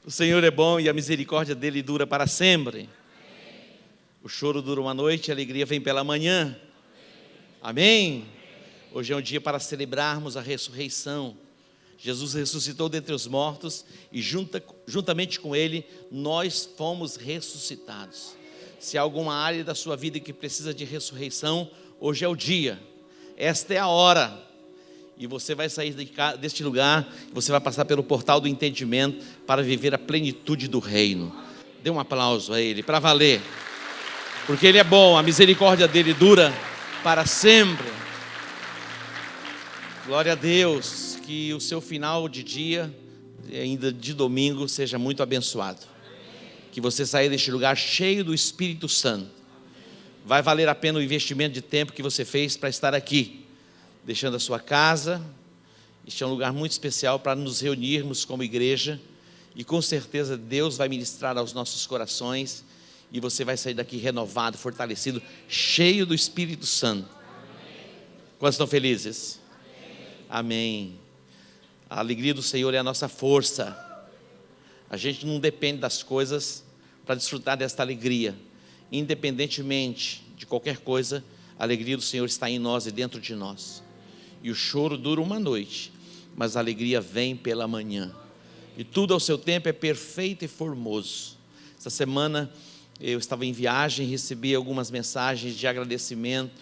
O Senhor é bom e a misericórdia dele dura para sempre. O choro dura uma noite, a alegria vem pela manhã. Amém? Hoje é um dia para celebrarmos a ressurreição. Jesus ressuscitou dentre os mortos e juntamente com ele nós fomos ressuscitados. Se há alguma área da sua vida que precisa de ressurreição, hoje é o dia. Esta é a hora. E você vai sair deste lugar, você vai passar pelo portal do entendimento para viver a plenitude do reino. Dê um aplauso a ele, para valer. Porque ele é bom, a misericórdia dele dura para sempre. Glória a Deus, que o seu final de dia, ainda de domingo, seja muito abençoado. Que você saia deste lugar cheio do Espírito Santo. Vai valer a pena o investimento de tempo que você fez para estar aqui. Deixando a sua casa. Este é um lugar muito especial para nos reunirmos como igreja. E com certeza Deus vai ministrar aos nossos corações. E você vai sair daqui renovado, fortalecido, cheio do Espírito Santo. Quantos estão felizes? Amém. A alegria do Senhor é a nossa força. A gente não depende das coisas para desfrutar desta alegria. Independentemente de qualquer coisa, a alegria do Senhor está em nós e dentro de nós. E o choro dura uma noite, mas a alegria vem pela manhã. E tudo ao seu tempo é perfeito e formoso. Essa semana eu estava em viagem, recebi algumas mensagens de agradecimento,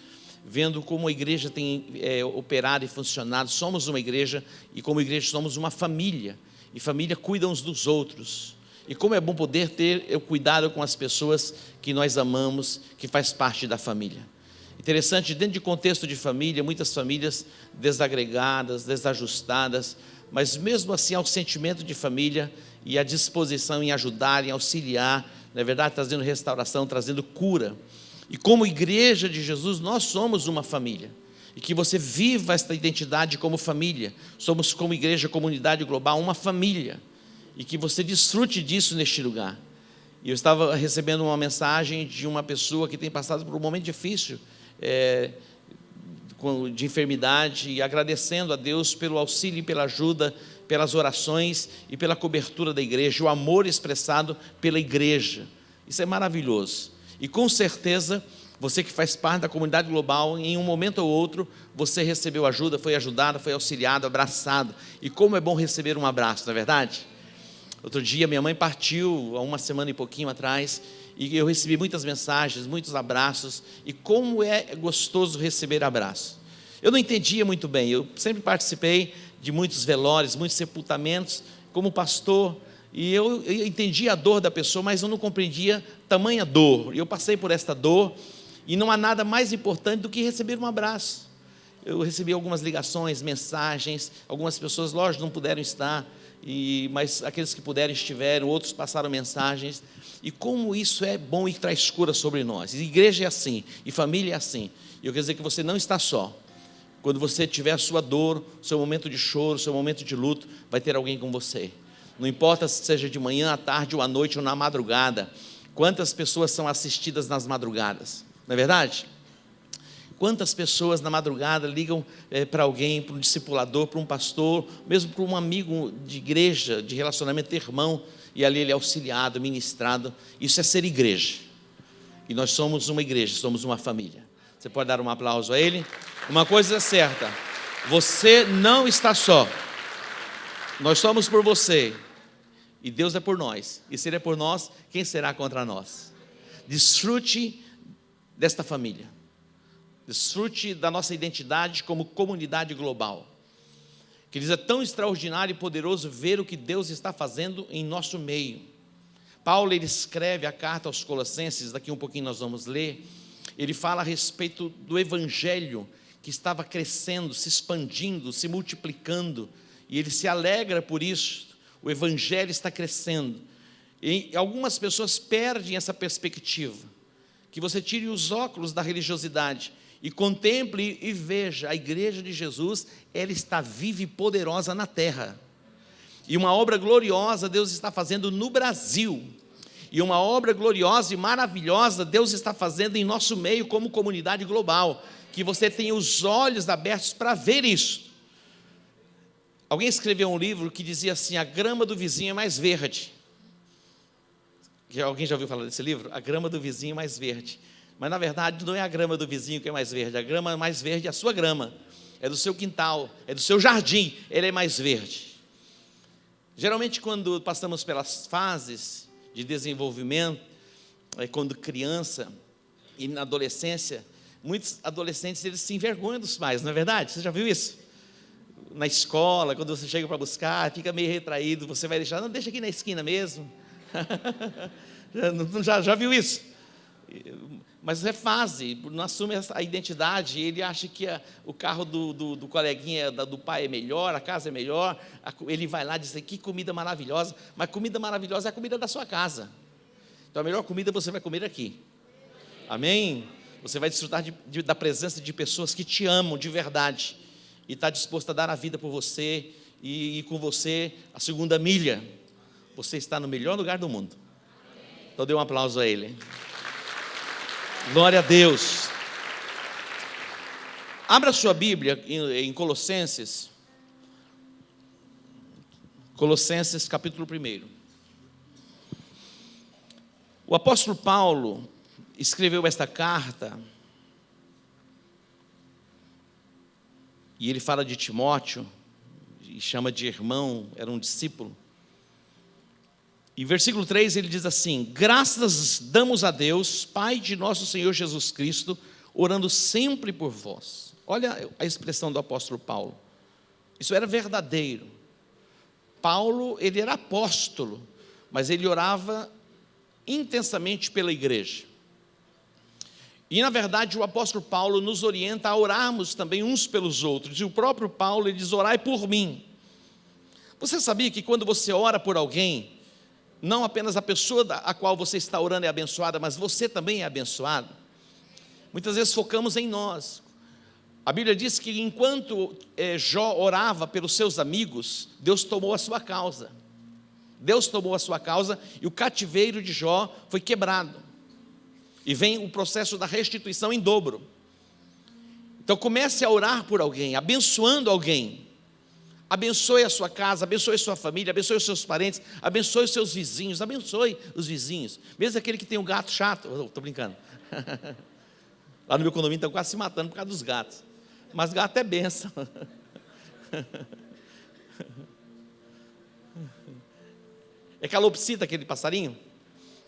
vendo como a igreja tem operado e funcionado. Somos uma igreja e como igreja somos uma família. E família cuida uns dos outros. E como é bom poder ter o cuidado com as pessoas que nós amamos, que faz parte da família. Interessante, dentro de contexto de família, muitas famílias desagregadas, desajustadas, mas mesmo assim há o sentimento de família e a disposição em ajudar, em auxiliar, na verdade trazendo restauração, trazendo cura. E como igreja de Jesus, nós somos uma família. E que você viva esta identidade como família. Somos como igreja, comunidade global, uma família. E que você desfrute disso neste lugar. E eu estava recebendo uma mensagem de uma pessoa que tem passado por um momento difícil, de enfermidade, e agradecendo a Deus pelo auxílio e pela ajuda, pelas orações e pela cobertura da igreja, o amor expressado pela igreja. Isso é maravilhoso. E com certeza, você que faz parte da comunidade global, em um momento ou outro, você recebeu ajuda, foi ajudado, foi auxiliado, abraçado. E como é bom receber um abraço, não é verdade? Outro dia minha mãe partiu, há uma semana e pouquinho atrás, e eu recebi muitas mensagens, muitos abraços, e como é gostoso receber abraço. Eu não entendia muito bem, eu sempre participei de muitos velórios, muitos sepultamentos, como pastor, e eu entendia a dor da pessoa, mas eu não compreendia tamanha dor. Eu passei por esta dor, e não há nada mais importante do que receber um abraço. Eu recebi algumas ligações, mensagens, algumas pessoas, lógico, não puderam estar, mas aqueles que puderam estiveram, outros passaram mensagens, e como isso é bom e traz cura sobre nós. E igreja é assim, e família é assim. E eu quero dizer que você não está só. Quando você tiver a sua dor, seu momento de choro, seu momento de luto, vai ter alguém com você. Não importa se seja de manhã, à tarde, ou à noite, ou na madrugada. Quantas pessoas são assistidas nas madrugadas, não é verdade? Quantas pessoas na madrugada ligam para alguém, para um discipulador, para um pastor, mesmo para um amigo de igreja, de relacionamento, irmão, e ali ele é auxiliado, ministrado. Isso é ser igreja. E nós somos uma igreja, somos uma família. Você pode dar um aplauso a ele? Uma coisa é certa, você não está só. Nós somos por você, e Deus é por nós. E se Ele é por nós, quem será contra nós? Desfrute desta família. Desfrute da nossa identidade como comunidade global. Queridos, é tão extraordinário e poderoso ver o que Deus está fazendo em nosso meio. Paulo, ele escreve a carta aos Colossenses, daqui um pouquinho nós vamos ler. Ele fala a respeito do evangelho que estava crescendo, se expandindo, se multiplicando, e ele se alegra por isso. O evangelho está crescendo, e algumas pessoas perdem essa perspectiva. Que você tire os óculos da religiosidade e contemple e veja, a igreja de Jesus, ela está viva e poderosa na terra, e uma obra gloriosa Deus está fazendo no Brasil, e uma obra gloriosa e maravilhosa Deus está fazendo em nosso meio como comunidade global, que você tenha os olhos abertos para ver isso. Alguém escreveu um livro que dizia assim: a grama do vizinho é mais verde. Alguém já ouviu falar desse livro? A grama do vizinho mais verde. Mas na verdade não é a grama do vizinho que é mais verde. A grama mais verde é a sua grama. É do seu quintal, é do seu jardim, ele é mais verde. Geralmente quando passamos pelas fases de desenvolvimento, quando criança e na adolescência, muitos adolescentes eles se envergonham dos pais, não é verdade? Você já viu isso? Na escola, quando você chega para buscar, fica meio retraído, você vai deixar, não, deixa aqui na esquina mesmo. já viu isso? Mas é fase, não assume a identidade, ele acha que o carro do coleguinha, do pai é melhor, a casa é melhor, ele vai lá e diz, que comida maravilhosa, mas comida maravilhosa é a comida da sua casa, então a melhor comida você vai comer aqui, amém? Você vai desfrutar da presença de pessoas que te amam de verdade, e está disposto a dar a vida por você, e com você a segunda milha, você está no melhor lugar do mundo, então dê um aplauso a ele. Glória a Deus. Abra sua Bíblia em Colossenses. Colossenses capítulo 1. O apóstolo Paulo escreveu esta carta. E ele fala de Timóteo. E chama de irmão, era um discípulo. Em versículo 3 ele diz assim: graças damos a Deus, Pai de nosso Senhor Jesus Cristo, orando sempre por vós. Olha a expressão do apóstolo Paulo. Isso era verdadeiro. Paulo, ele era apóstolo, mas ele orava intensamente pela igreja. E na verdade o apóstolo Paulo nos orienta a orarmos também uns pelos outros. E o próprio Paulo, ele diz, orai por mim. Você sabia que quando você ora por alguém, não apenas a pessoa a qual você está orando é abençoada, mas você também é abençoado? Muitas vezes focamos em nós. A Bíblia diz que enquanto Jó orava pelos seus amigos, Deus tomou a sua causa. Deus tomou a sua causa e o cativeiro de Jó foi quebrado. E vem o processo da restituição em dobro. Então comece a orar por alguém, abençoando alguém. Abençoe a sua casa, abençoe a sua família, abençoe os seus parentes, abençoe os seus vizinhos, abençoe os vizinhos. Mesmo aquele que tem um gato chato, estou brincando. Lá no meu condomínio estão quase se matando por causa dos gatos. Mas gato é bênção. É calopsita aquele passarinho?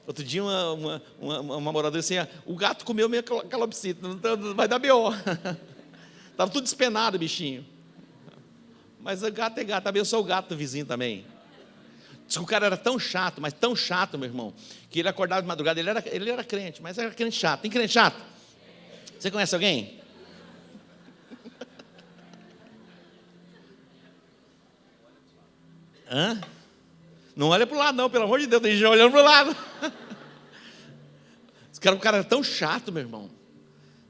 Outro dia uma moradora disse assim, o gato comeu minha calopsita, vai dar B.O. Estava tudo despenado o bichinho. Mas o gato é gato, abençoa o gato do vizinho também. Diz que o cara era tão chato, mas tão chato, meu irmão, que ele acordava de madrugada, ele era crente, mas era crente chato. Tem crente chato? Você conhece alguém? Hã? Não olha para o lado não, pelo amor de Deus, tem gente olhando para o lado. O cara era tão chato, meu irmão,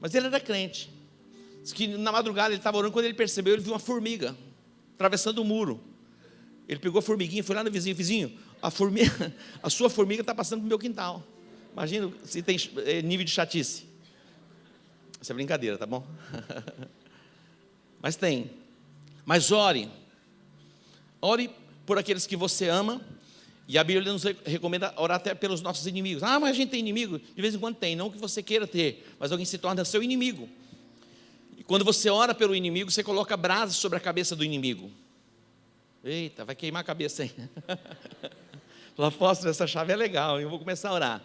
mas ele era crente. Diz que na madrugada ele estava orando, quando ele percebeu, ele viu uma formiga atravessando o muro. Ele pegou a formiguinha, foi lá no vizinho, a sua formiga está passando para o meu quintal. Imagina se tem nível de chatice. Isso é brincadeira, tá bom? Mas tem. Mas ore por aqueles que você ama. E a Bíblia nos recomenda orar até pelos nossos inimigos. Mas a gente tem inimigo? De vez em quando tem, não que você queira ter, mas alguém se torna seu inimigo. E quando você ora pelo inimigo, você coloca brasa sobre a cabeça do inimigo. Eita, vai queimar a cabeça aí. O apóstolo, essa chave é legal, eu vou começar a orar.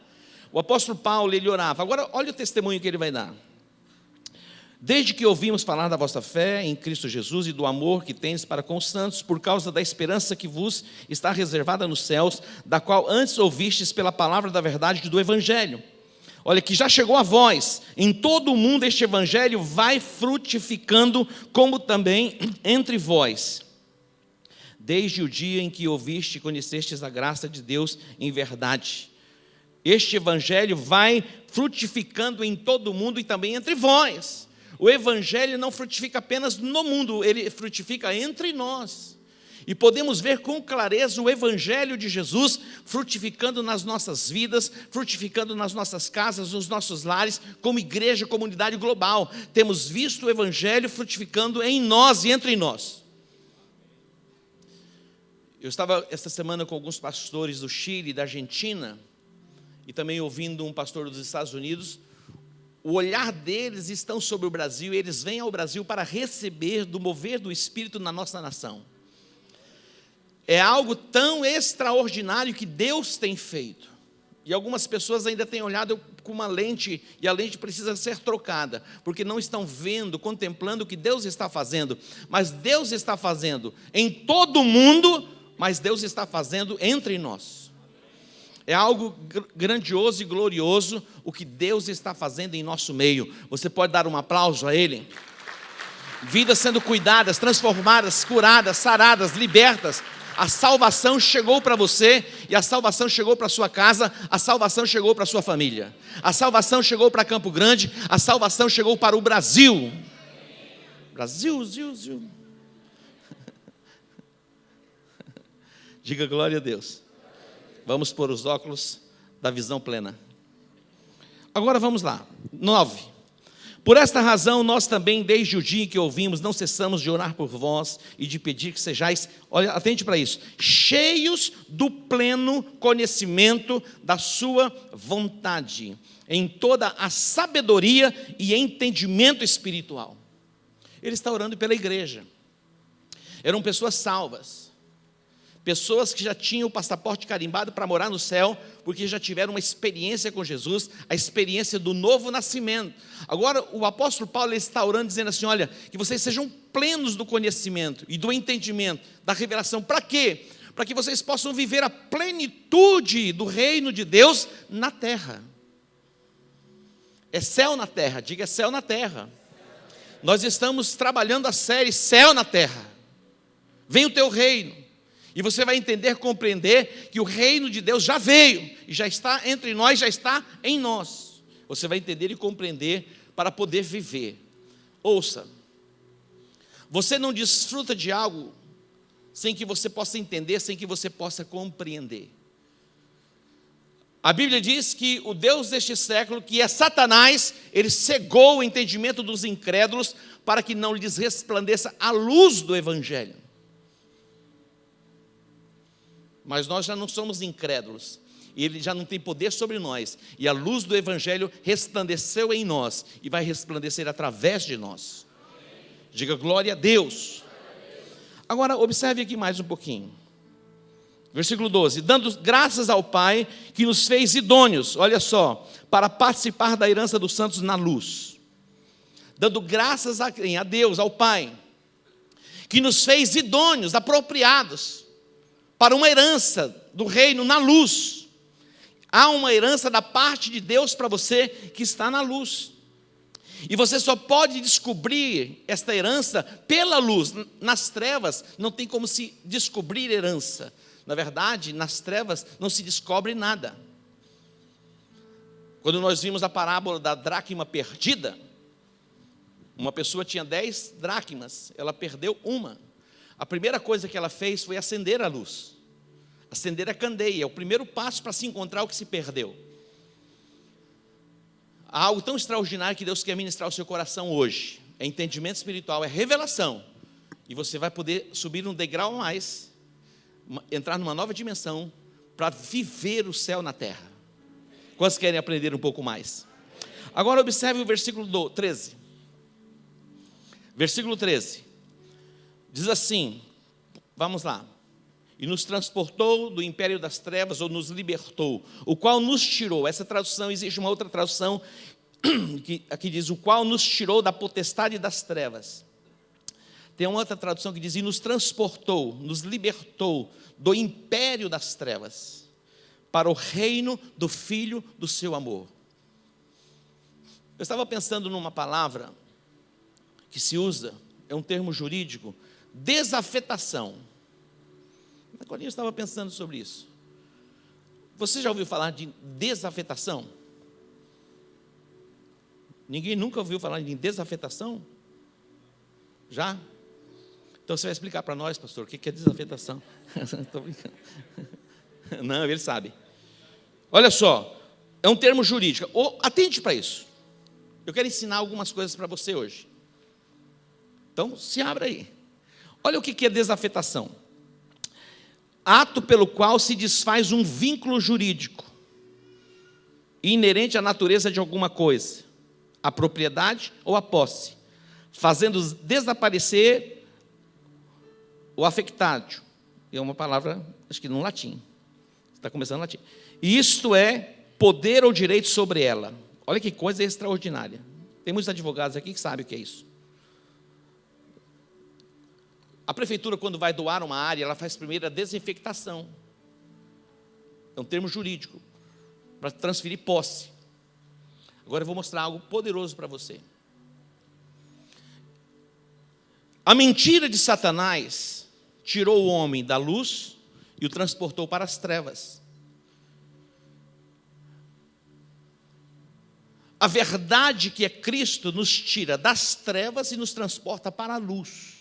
O apóstolo Paulo, ele orava. Agora, olha o testemunho que ele vai dar. Desde que ouvimos falar da vossa fé em Cristo Jesus e do amor que tendes para com os santos, por causa da esperança que vos está reservada nos céus, da qual antes ouvistes pela palavra da verdade do Evangelho. Olha, que já chegou a vós, em todo o mundo este Evangelho vai frutificando, como também entre vós, desde o dia em que ouviste e conhecestes a graça de Deus em verdade. Este Evangelho vai frutificando em todo o mundo e também entre vós. O Evangelho não frutifica apenas no mundo, ele frutifica entre nós. E podemos ver com clareza o Evangelho de Jesus frutificando nas nossas vidas, frutificando nas nossas casas, nos nossos lares, como igreja, comunidade global. Temos visto o Evangelho frutificando em nós e entre nós. Eu estava esta semana com alguns pastores do Chile e da Argentina, e também ouvindo um pastor dos Estados Unidos, o olhar deles estão sobre o Brasil, e eles vêm ao Brasil para receber do mover do Espírito na nossa nação. É algo tão extraordinário que Deus tem feito. E algumas pessoas ainda têm olhado com uma lente, e a lente precisa ser trocada, porque não estão vendo, contemplando o que Deus está fazendo. Mas Deus está fazendo em todo o mundo, mas Deus está fazendo entre nós. É algo grandioso e glorioso o que Deus está fazendo em nosso meio. Você pode dar um aplauso a Ele? Vidas sendo cuidadas, transformadas, curadas, saradas, libertas. A salvação chegou para você, e a salvação chegou para a sua casa, a salvação chegou para a sua família, a salvação chegou para Campo Grande, a salvação chegou para o Brasil. Brasil. Diga glória a Deus. Vamos pôr os óculos da visão plena. Agora vamos lá. 9. Por esta razão, nós também, desde o dia em que ouvimos, não cessamos de orar por vós e de pedir que sejais, olha, atente para isso, cheios do pleno conhecimento da sua vontade, em toda a sabedoria e entendimento espiritual. Ele está orando pela igreja. Eram pessoas salvas, pessoas que já tinham o passaporte carimbado para morar no céu, porque já tiveram uma experiência com Jesus, a experiência do novo nascimento. Agora o apóstolo Paulo está orando, dizendo assim, olha, que vocês sejam plenos do conhecimento e do entendimento, da revelação. Para quê? Para que vocês possam viver a plenitude do reino de Deus na terra. É céu na terra, diga céu na terra. Nós estamos trabalhando a série Céu na Terra. Vem o teu reino. E você vai entender, compreender que o reino de Deus já veio, e já está entre nós, já está em nós. Você vai entender e compreender para poder viver. Ouça, você não desfruta de algo sem que você possa entender, sem que você possa compreender. A Bíblia diz que o Deus deste século, que é Satanás, ele cegou o entendimento dos incrédulos para que não lhes resplandeça a luz do Evangelho. Mas nós já não somos incrédulos, e ele já não tem poder sobre nós, e a luz do Evangelho resplandeceu em nós, e vai resplandecer através de nós. Diga glória a Deus. Agora observe aqui mais um pouquinho, versículo 12, dando graças ao Pai, que nos fez idôneos, olha só, para participar da herança dos santos na luz. Dando graças a Deus, ao Pai, que nos fez idôneos, apropriados, para uma herança do reino na luz. Há uma herança da parte de Deus para você que está na luz. E você só pode descobrir esta herança pela luz. Nas trevas não tem como se descobrir herança. Na verdade, nas trevas não se descobre nada. Quando nós vimos a parábola da dracma perdida, uma pessoa tinha 10 dracmas, ela perdeu uma. A primeira coisa que ela fez foi acender a luz, acender a candeia, o primeiro passo para se encontrar o que se perdeu. Há algo tão extraordinário que Deus quer ministrar ao seu coração hoje, é entendimento espiritual, é revelação, e você vai poder subir um degrau a mais, entrar numa nova dimensão, para viver o céu na terra. Quantos querem aprender um pouco mais? Agora observe o versículo 13, versículo 13, diz assim, vamos lá, e nos transportou do império das trevas, ou nos libertou, o qual nos tirou, essa tradução, existe uma outra tradução, que aqui diz, o qual nos tirou da potestade das trevas. Tem uma outra tradução que diz, e nos transportou, nos libertou do império das trevas, para o reino do Filho do seu amor. Eu estava pensando numa palavra que se usa, é um termo jurídico, desafetação. Agora eu estava pensando sobre isso. Você já ouviu falar de desafetação? Ninguém nunca ouviu falar de desafetação? Já? Então você vai explicar para nós, pastor, o que é desafetação? Estou brincando. Não, ele sabe. Olha só, é um termo jurídico. Atente para isso. Eu quero ensinar algumas coisas para você hoje. Então, se abra aí. Olha o que é desafetação. Ato pelo qual se desfaz um vínculo jurídico. inerente à natureza de alguma coisa, a propriedade ou a posse, fazendo desaparecer o affectatio. É uma palavra, acho que no latim. Está começando no latim. E isto é poder ou direito sobre ela. Olha que coisa extraordinária. Tem muitos advogados aqui que sabem o que é isso. A prefeitura, quando vai doar uma área, ela faz primeiro a desinfectação. É um termo jurídico, para transferir posse. Agora eu vou mostrar algo poderoso para você. A mentira de Satanás tirou o homem da luz e o transportou para as trevas. A verdade que é Cristo nos tira das trevas e nos transporta para a luz.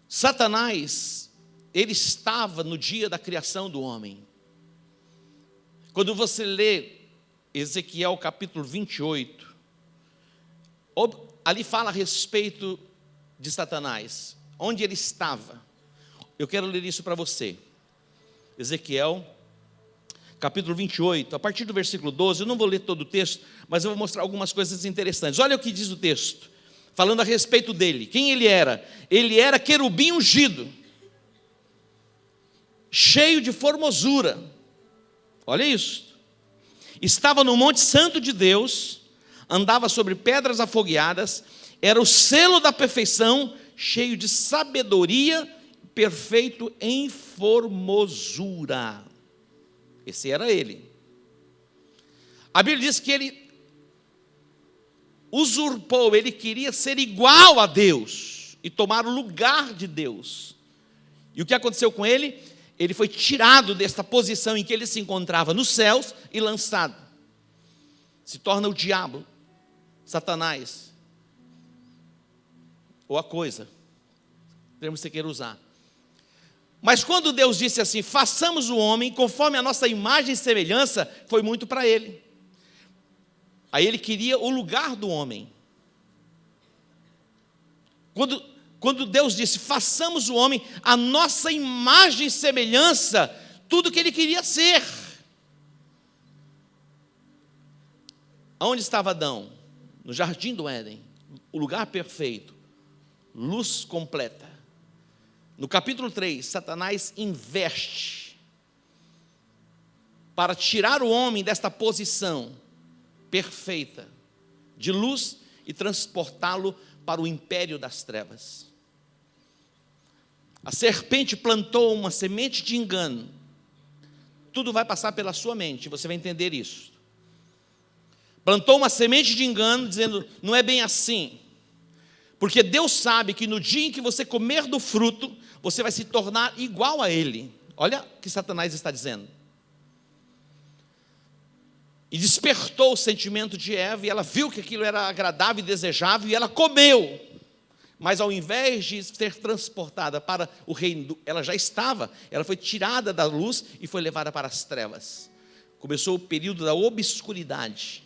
Satanás, ele estava no dia da criação do homem. Quando você lê Ezequiel capítulo 28, ali fala a respeito de Satanás, onde ele estava. Eu quero ler isso para você. Ezequiel capítulo 28, a partir do versículo 12, eu não vou ler todo o texto, mas eu vou mostrar algumas coisas interessantes. Olha o que diz o texto, falando a respeito dele. Quem ele era? Ele era querubim ungido, cheio de formosura. Olha isso. Estava no monte santo de Deus, andava sobre pedras afogueadas, era o selo da perfeição, cheio de sabedoria, perfeito em formosura. Esse era ele. A Bíblia diz que ele usurpou, ele queria ser igual a Deus e tomar o lugar de Deus. E o que aconteceu com ele? Ele foi tirado desta posição em que ele se encontrava nos céus e lançado. Se torna o diabo, Satanás, ou a coisa, termo que você queira usar. Mas quando Deus disse assim, façamos o homem conforme a nossa imagem e semelhança, foi muito para ele. Aí ele queria o lugar do homem. Quando Deus disse, façamos o homem a nossa imagem e semelhança, tudo que ele queria ser. Aonde estava Adão? No jardim do Éden, o lugar perfeito, luz completa. No capítulo 3, Satanás investe para tirar o homem desta posição perfeita de luz e transportá-lo para o império das trevas. A serpente plantou uma semente de engano. Tudo vai passar pela sua mente, você vai entender isso. Plantou uma semente de engano, dizendo, não é bem assim. Porque Deus sabe que no dia em que você comer do fruto, você vai se tornar igual a Ele. Olha o que Satanás está dizendo. E despertou o sentimento de Eva, e ela viu que aquilo era agradável e desejável, e ela comeu. Mas ao invés de ser transportada para o reino, ela já estava, ela foi tirada da luz e foi levada para as trevas. Começou o período da obscuridade.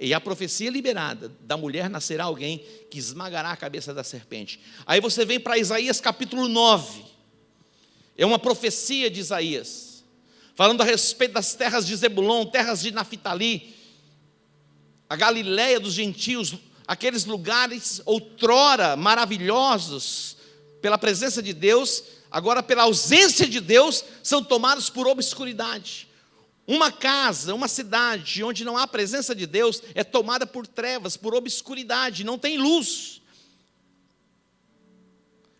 E a profecia liberada, da mulher nascerá alguém que esmagará a cabeça da serpente. Aí você vem para Isaías capítulo 9. É uma profecia de Isaías, falando a respeito das terras de Zebulon, terras de Naftali, a Galileia dos gentios, aqueles lugares outrora maravilhosos, pela presença de Deus, agora pela ausência de Deus, são tomados por obscuridade. Uma casa, uma cidade onde não há presença de Deus é tomada por trevas, por obscuridade, não tem luz.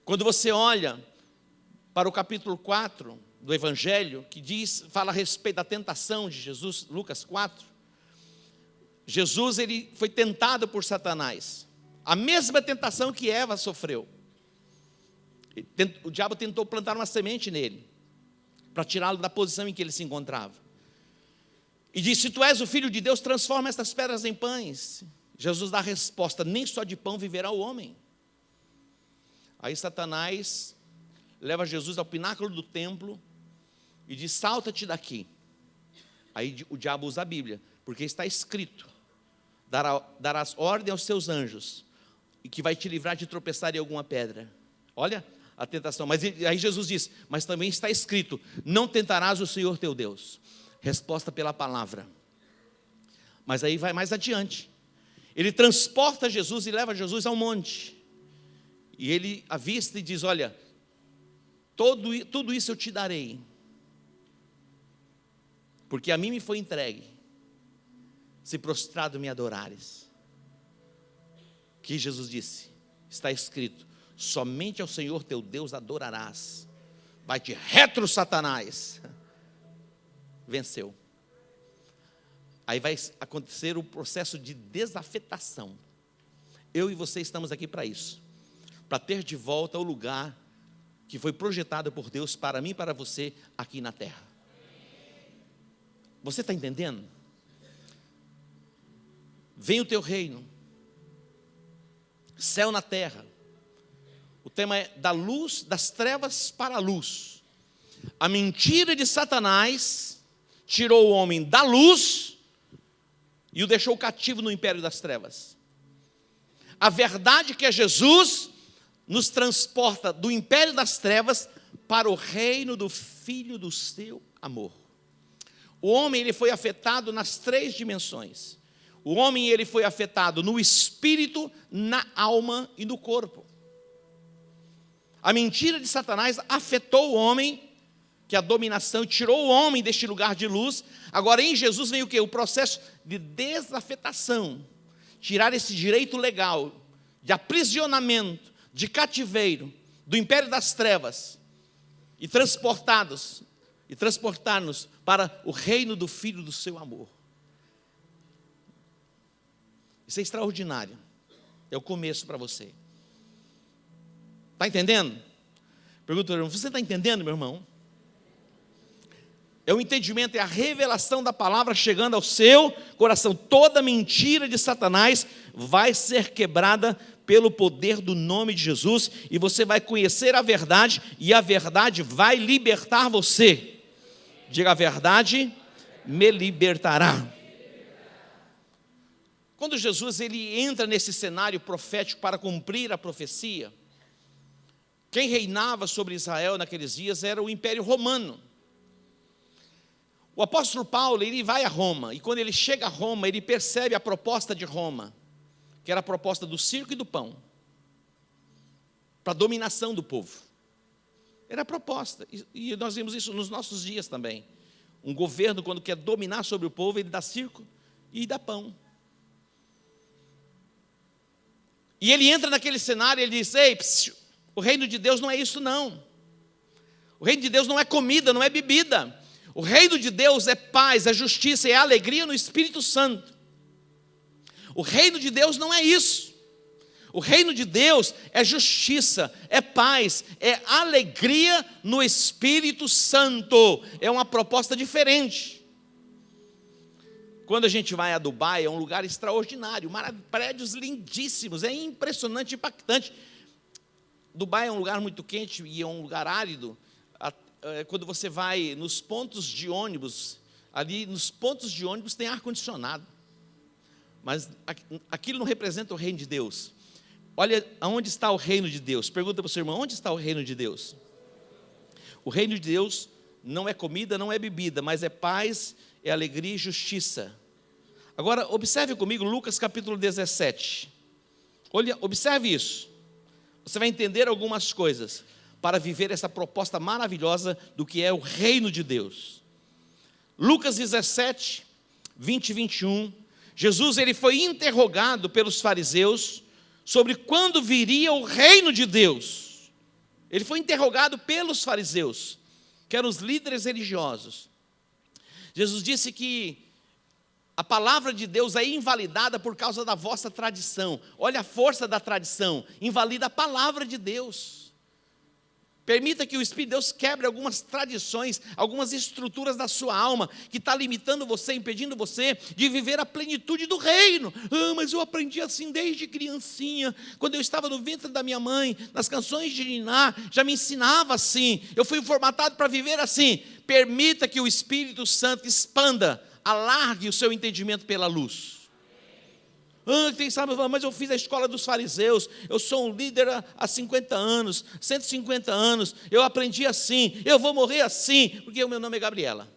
Quando você olha para o capítulo 4 do Evangelho, que fala a respeito da tentação de Jesus, Lucas 4, Jesus ele foi tentado por Satanás, a mesma tentação que Eva sofreu. O diabo tentou plantar uma semente nele, para tirá-lo da posição em que ele se encontrava. E disse, se tu és o Filho de Deus, transforma estas pedras em pães. Jesus dá a resposta, nem só de pão viverá o homem. Aí Satanás leva Jesus ao pináculo do templo e diz, salta-te daqui. Aí o diabo usa a Bíblia, porque está escrito, darás ordem aos teus anjos, e que vai te livrar de tropeçar em alguma pedra. Olha a tentação, mas aí Jesus diz, mas também está escrito, não tentarás o Senhor teu Deus. Resposta pela palavra. Mas aí vai mais adiante. Ele transporta Jesus e leva Jesus ao monte. E ele avista e diz: olha, tudo isso eu te darei, porque a mim me foi entregue, se prostrado me adorares. Que Jesus disse: está escrito, somente ao Senhor teu Deus adorarás. Vai-te retro, Satanás. Venceu. Aí vai acontecer o processo de desafetação. Eu e você estamos aqui para isso, para ter de volta o lugar que foi projetado por Deus para mim e para você aqui na terra. Você está entendendo? Vem o teu reino, céu na terra. O tema é da luz, das trevas para a luz. A mentira de Satanás tirou o homem da luz e o deixou cativo no império das trevas. A verdade que é Jesus nos transporta do império das trevas para o reino do Filho do seu amor. O homem, ele foi afetado nas 3 dimensões. O homem, ele foi afetado no espírito, na alma e no corpo. A mentira de Satanás afetou o homem, que a dominação tirou o homem deste lugar de luz. Agora em Jesus vem o quê? O processo de desafetação. Tirar esse direito legal de aprisionamento, de cativeiro, do império das trevas, e transportar-nos para o reino do Filho do seu amor. Isso é extraordinário. É o começo para você. Está entendendo? Pergunta, meu irmão, você está entendendo, meu irmão? É o entendimento, é a revelação da palavra chegando ao seu coração. Toda mentira de Satanás vai ser quebrada pelo poder do nome de Jesus, e você vai conhecer a verdade, e a verdade vai libertar você. Diga: a verdade me libertará. Quando Jesus ele entra nesse cenário profético para cumprir a profecia, quem reinava sobre Israel naqueles dias era o Império Romano. O apóstolo Paulo, ele vai a Roma, e quando ele chega a Roma, ele percebe a proposta de Roma, que era a proposta do circo e do pão, para a dominação do povo. Era a proposta, e nós vimos isso nos nossos dias também. Um governo, quando quer dominar sobre o povo, ele dá circo e dá pão. E ele entra naquele cenário e ele diz: ei, o reino de Deus não é isso não. O reino de Deus não é comida, não é bebida. O reino de Deus é paz, é justiça, é alegria no Espírito Santo. O reino de Deus não é isso. O reino de Deus é justiça, é paz, é alegria no Espírito Santo. É uma proposta diferente. Quando a gente vai a Dubai, é um lugar extraordinário, prédios lindíssimos, é impressionante, impactante. Dubai é um lugar muito quente e é um lugar árido. Quando você vai nos pontos de ônibus, ali nos pontos de ônibus tem ar-condicionado. Mas aquilo não representa o reino de Deus. Olha aonde está o reino de Deus. Pergunta para o seu irmão: onde está o reino de Deus? O reino de Deus não é comida, não é bebida, mas é paz, é alegria e justiça. Agora, observe comigo Lucas capítulo 17. Olha, observe isso. Você vai entender algumas coisas para viver essa proposta maravilhosa do que é o reino de Deus. Lucas 17, 20 e 21. Jesus ele foi interrogado pelos fariseus sobre quando viria o reino de Deus. Ele foi interrogado pelos fariseus, que eram os líderes religiosos. Jesus disse que a palavra de Deus é invalidada por causa da vossa tradição. Olha a força da tradição, invalida a palavra de Deus. Permita que o Espírito de Deus quebre algumas tradições, algumas estruturas da sua alma, que está limitando você, impedindo você de viver a plenitude do reino. Mas eu aprendi assim desde criancinha, quando eu estava no ventre da minha mãe, nas canções de Niná, já me ensinava assim, eu fui formatado para viver assim. Permita que o Espírito Santo expanda, alargue o seu entendimento pela luz. Quem sabe, mas eu fiz a escola dos fariseus, eu sou um líder há 50 anos, 150 anos, eu aprendi assim, eu vou morrer assim, porque o meu nome é Gabriela.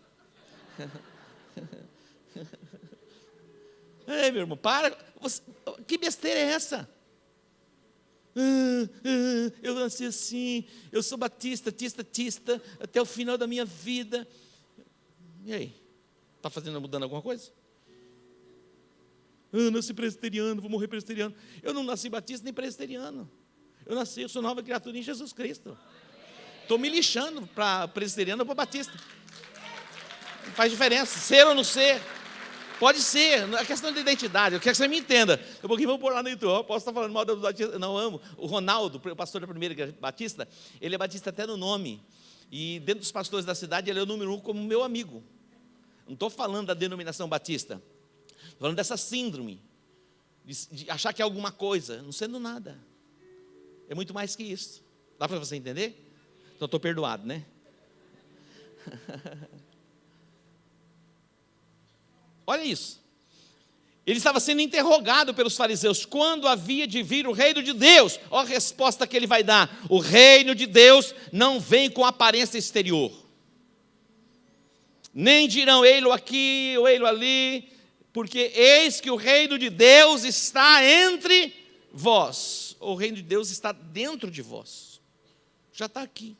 Ei, meu irmão, para. Que besteira é essa? Eu nasci assim, eu sou batista, até o final da minha vida. E aí? Está mudando alguma coisa? Eu nasci presbiteriano, vou morrer presbiteriano. Eu não nasci batista nem presbiteriano. Eu sou nova criatura em Jesus Cristo. Estou me lixando para presbiteriano ou para batista. Não faz diferença, ser ou não ser. Pode ser, a questão da identidade, eu quero que você me entenda. Eu vou pôr lá no YouTube, posso estar falando mal do batista, não amo. O Ronaldo, o pastor da primeira igreja batista, ele é batista até no nome. E dentro dos pastores da cidade, ele é o número 1 como meu amigo. Não estou falando da denominação batista. Estou falando dessa síndrome, de achar que é alguma coisa, não sendo nada. É muito mais que isso. Dá para você entender? Então estou perdoado, né? Olha isso. Ele estava sendo interrogado pelos fariseus. Quando havia de vir o reino de Deus? Olha a resposta que ele vai dar. O reino de Deus não vem com aparência exterior. Nem dirão ei-lo aqui ou ei-lo ali, porque eis que o reino de Deus está entre vós. O reino de Deus está dentro de vós. Já está aqui.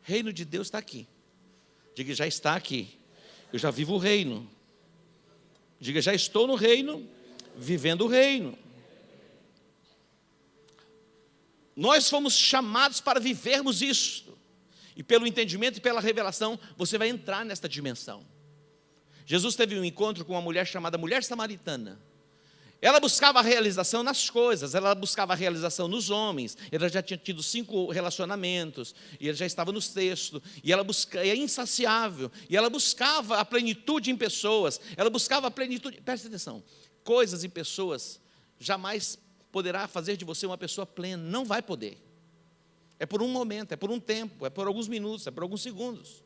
O reino de Deus está aqui. Diga, já está aqui. Eu já vivo o reino. Diga, já estou no reino, vivendo o reino. Nós fomos chamados para vivermos isto. E pelo entendimento e pela revelação, você vai entrar nesta dimensão. Jesus teve um encontro com uma mulher chamada mulher samaritana. Ela buscava a realização nas coisas, ela buscava a realização nos homens. Ela já tinha tido 5 relacionamentos, e ela já estava no 6º, e ela é insaciável, e ela buscava a plenitude em pessoas, ela buscava a plenitude, preste atenção, coisas e pessoas jamais poderá fazer de você uma pessoa plena, não vai poder. É por um momento, é por um tempo, é por alguns minutos, é por alguns segundos.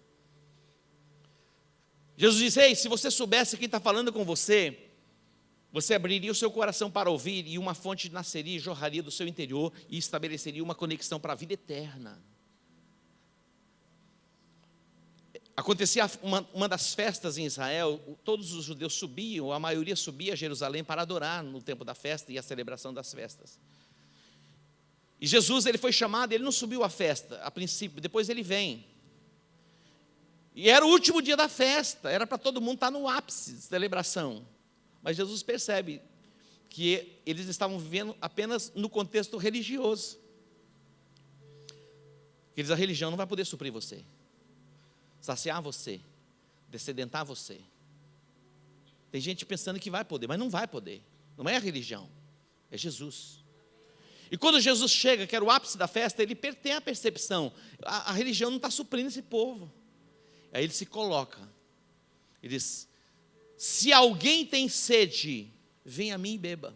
Jesus disse, ei, se você soubesse quem está falando com você, você abriria o seu coração para ouvir, e uma fonte nasceria e jorraria do seu interior, e estabeleceria uma conexão para a vida eterna. Acontecia uma das festas em Israel, todos os judeus subiam, a maioria subia a Jerusalém para adorar no tempo da festa e a celebração das festas. E Jesus, ele foi chamado, ele não subiu à festa, a princípio, depois ele vem. E era o último dia da festa, era para todo mundo estar no ápice de celebração. Mas Jesus percebe que eles estavam vivendo apenas no contexto religioso. Ele diz, a religião não vai poder suprir você, saciar você, descedentar você. Tem gente pensando que vai poder, mas não vai poder. Não é a religião, é Jesus. E quando Jesus chega, que era o ápice da festa, ele tem a percepção, a religião não está suprindo esse povo. Aí ele se coloca, ele diz, se alguém tem sede, venha a mim e beba.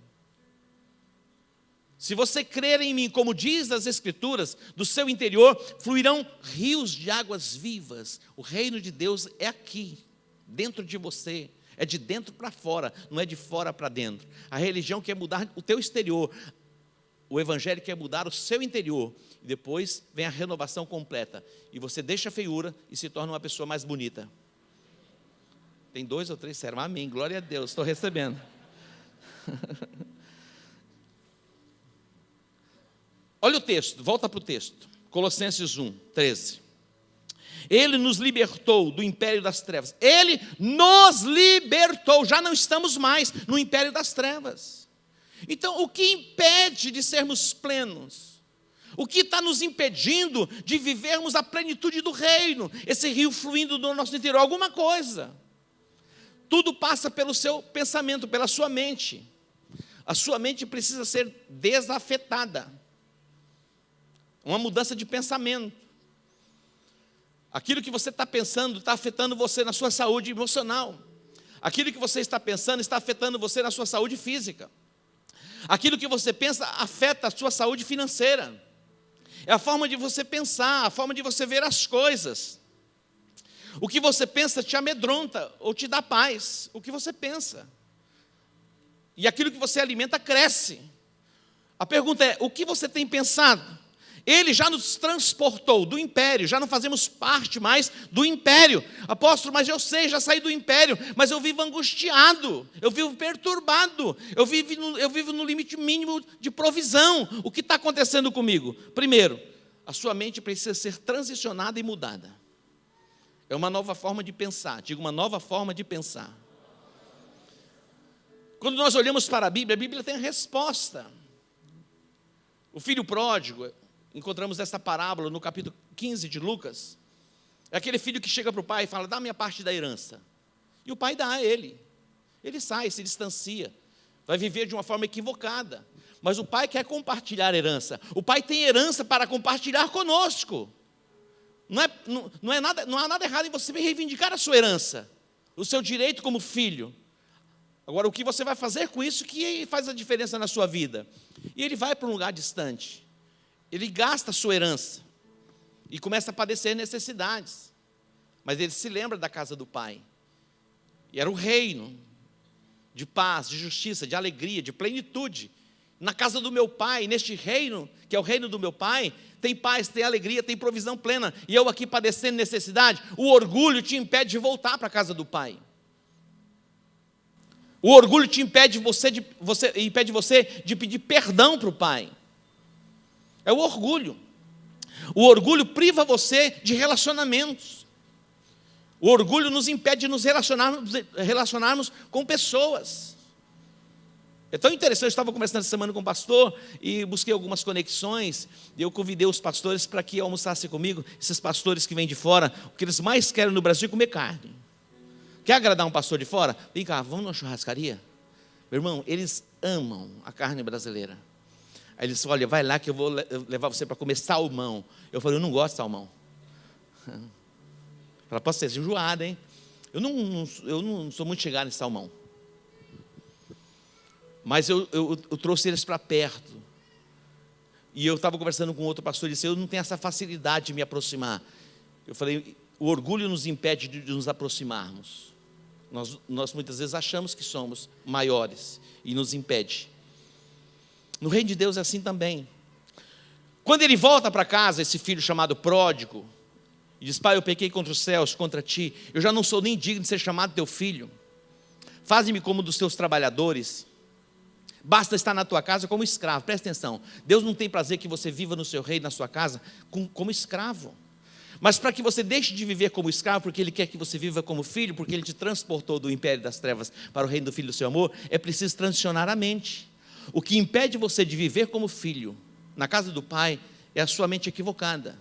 Se você crer em mim, como diz as Escrituras, do seu interior fluirão rios de águas vivas. O reino de Deus é aqui, dentro de você, é de dentro para fora, não é de fora para dentro. A religião quer mudar o teu exterior, o evangelho quer mudar o seu interior, e depois vem a renovação completa, e você deixa a feiura e se torna uma pessoa mais bonita. Tem 2 ou 3 disseram, amém, glória a Deus, estou recebendo. Olha o texto, volta para o texto, Colossenses 1, 13. Ele nos libertou do império das trevas. Ele nos libertou, já não estamos mais no império das trevas. Então, o que impede de sermos plenos? O que está nos impedindo de vivermos a plenitude do reino? Esse rio fluindo do nosso interior, alguma coisa. Tudo passa pelo seu pensamento, pela sua mente. A sua mente precisa ser desafetada. Uma mudança de pensamento. Aquilo que você está pensando está afetando você na sua saúde emocional. Aquilo que você está pensando está afetando você na sua saúde física. Aquilo que você pensa afeta a sua saúde financeira. É a forma de você pensar, a forma de você ver as coisas. O que você pensa te amedronta ou te dá paz. O que você pensa. E aquilo que você alimenta cresce. A pergunta é, o que você tem pensado? Ele já nos transportou do império, já não fazemos parte mais do império. Apóstolo, mas eu sei, já saí do império, mas eu vivo angustiado, eu vivo perturbado, eu vivo no limite mínimo de provisão. O que está acontecendo comigo? Primeiro, a sua mente precisa ser transicionada e mudada. É uma nova forma de pensar, digo uma nova forma de pensar. Quando nós olhamos para a Bíblia tem a resposta. O filho pródigo, encontramos essa parábola no capítulo 15 de Lucas. É aquele filho que chega para o pai e fala, dá a minha parte da herança. E o pai dá a ele. Ele sai, se distancia, vai viver de uma forma equivocada. Mas o pai quer compartilhar a herança. O pai tem herança para compartilhar conosco. Não há nada errado em você reivindicar a sua herança, o seu direito como filho. Agora, o que você vai fazer com isso que faz a diferença na sua vida? E ele vai para um lugar distante. Ele gasta a sua herança e começa a padecer necessidades. Mas ele se lembra da casa do pai. E era um reino de paz, de justiça, de alegria, de plenitude. Na casa do meu pai, neste reino, que é o reino do meu pai, tem paz, tem alegria, tem provisão plena. E eu aqui padecendo necessidade, o orgulho te impede de voltar para a casa do pai. O orgulho te impede você de pedir perdão para o pai. É o orgulho. O orgulho priva você de relacionamentos. O orgulho nos impede de nos relacionarmos com pessoas. É tão interessante, eu estava conversando essa semana com o pastor e busquei algumas conexões, e eu convidei os pastores para que almoçassem comigo. Esses pastores que vêm de fora, o que eles mais querem no Brasil é comer carne. Quer agradar um pastor de fora? Vem cá, vamos numa churrascaria? Meu irmão, eles amam a carne brasileira. Aí eles falam, olha, vai lá que eu vou levar você para comer salmão. Eu falei, eu não gosto de salmão. Ela pode ser enjoada, hein? Eu não sou muito chegado em salmão. Mas eu trouxe eles para perto. E eu estava conversando com outro pastor e disse, eu não tenho essa facilidade de me aproximar. Eu falei, o orgulho nos impede de nos aproximarmos. Nós muitas vezes achamos que somos maiores e nos impede. No reino de Deus é assim também. Quando ele volta para casa, esse filho chamado pródigo, e diz, pai, eu pequei contra os céus, contra ti, eu já não sou nem digno de ser chamado teu filho. Faze-me como dos teus trabalhadores. Basta estar na tua casa como escravo. Presta atenção, Deus não tem prazer que você viva no seu reino, na sua casa, como escravo. Mas para que você deixe de viver como escravo, porque Ele quer que você viva como filho, porque Ele te transportou do império das trevas para o reino do Filho do seu amor, é preciso transicionar a mente. O que impede você de viver como filho na casa do pai é a sua mente equivocada.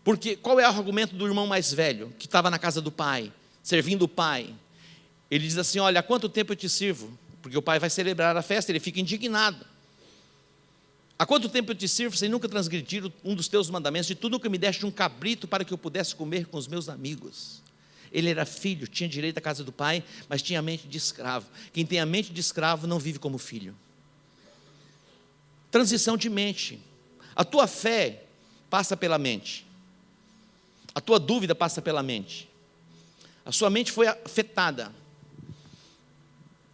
Porque qual é o argumento do irmão mais velho, que estava na casa do pai, servindo o pai? Ele diz assim, olha, há quanto tempo eu te sirvo? Porque o pai vai celebrar a festa, ele fica indignado. Há quanto tempo eu te sirvo sem nunca transgredir um dos teus mandamentos? E tu nunca me deste um cabrito para que eu pudesse comer com os meus amigos. Ele era filho, tinha direito à casa do pai, mas tinha a mente de escravo. Quem tem a mente de escravo não vive como filho. Transição de mente. A tua fé passa pela mente. A tua dúvida passa pela mente. A sua mente foi afetada.